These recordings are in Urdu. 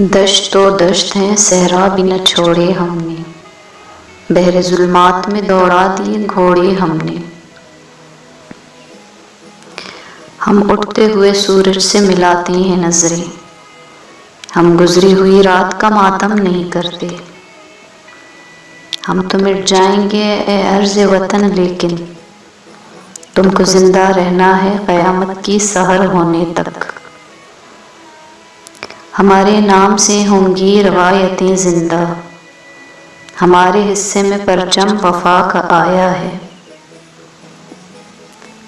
دشت و دشت ہیں صحرا بھی نہ چھوڑے ہم نے، بحر ظلمات میں دوڑا دیے گھوڑے ہم نے۔ ہم اٹھتے ہوئے سورج سے ملاتے ہیں نظریں، ہم گزری ہوئی رات کا ماتم نہیں کرتے۔ ہم تو مٹ جائیں گے اے عرض وطن، لیکن تم کو زندہ رہنا ہے قیامت کی سحر ہونے تک۔ ہمارے نام سے ہوں گی روایتیں زندہ، ہمارے حصے میں پرچم وفا کا آیا ہے۔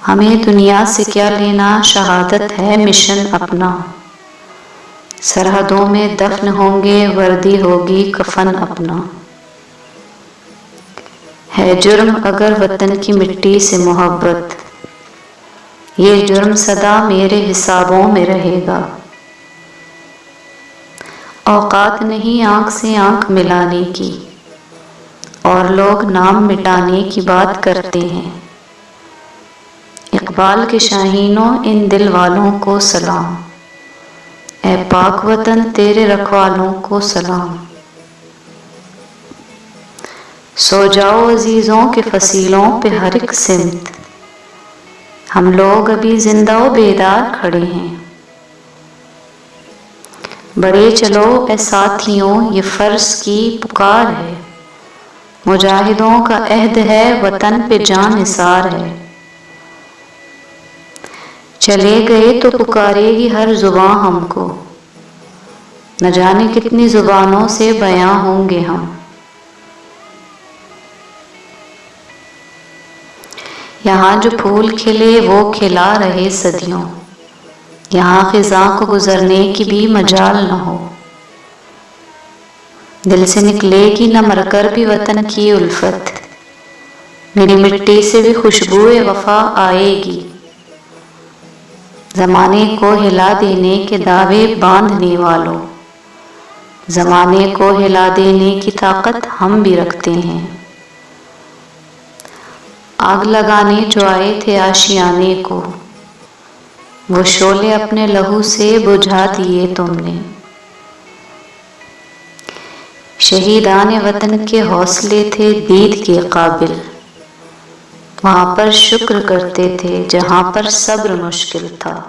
ہمیں دنیا سے کیا لینا، شہادت ہے مشن اپنا۔ سرحدوں میں دفن ہوں گے، وردی ہوگی کفن اپنا۔ ہے جرم اگر وطن کی مٹی سے محبت، یہ جرم سدا میرے حسابوں میں رہے گا۔ اوقات نہیں آنکھ سے آنکھ ملانے کی، اور لوگ نام مٹانے کی بات کرتے ہیں۔ اقبال کے شاہینوں ان دل والوں کو سلام، اے پاک وطن تیرے رکھوالوں کو سلام۔ سو جاؤ عزیزوں کے فصیلوں پہ ہر ایک سمت، ہم لوگ ابھی زندہ و بیدار کھڑے ہیں۔ بڑھے چلو اے ساتھیوں یہ فرض کی پکار ہے، مجاہدوں کا عہد ہے وطن پہ جاں نثار ہے۔ چلے گئے تو پکارے گی ہر زباں ہم کو، نہ جانے کتنی زبانوں سے بیاں ہوں گے ہم۔ یہاں جو پھول کھلے وہ کھلا رہے صدیوں، یہاں خزاں کو گزرنے کی بھی مجال نہ ہو۔ دل سے نکلے گی نہ مر کر بھی وطن کی الفت، میری مٹی سے بھی خوشبوئے وفا آئے گی۔ زمانے کو ہلا دینے کے دعوے باندھنے والوں، زمانے کو ہلا دینے کی طاقت ہم بھی رکھتے ہیں۔ آگ لگانے جو آئے تھے آشیانے کو، وہ شعلے اپنے لہو سے بجھا دیے تم نے۔ شہیدان وطن کے حوصلے تھے دید کے قابل، وہاں پر شکر کرتے تھے جہاں پر صبر مشکل تھا۔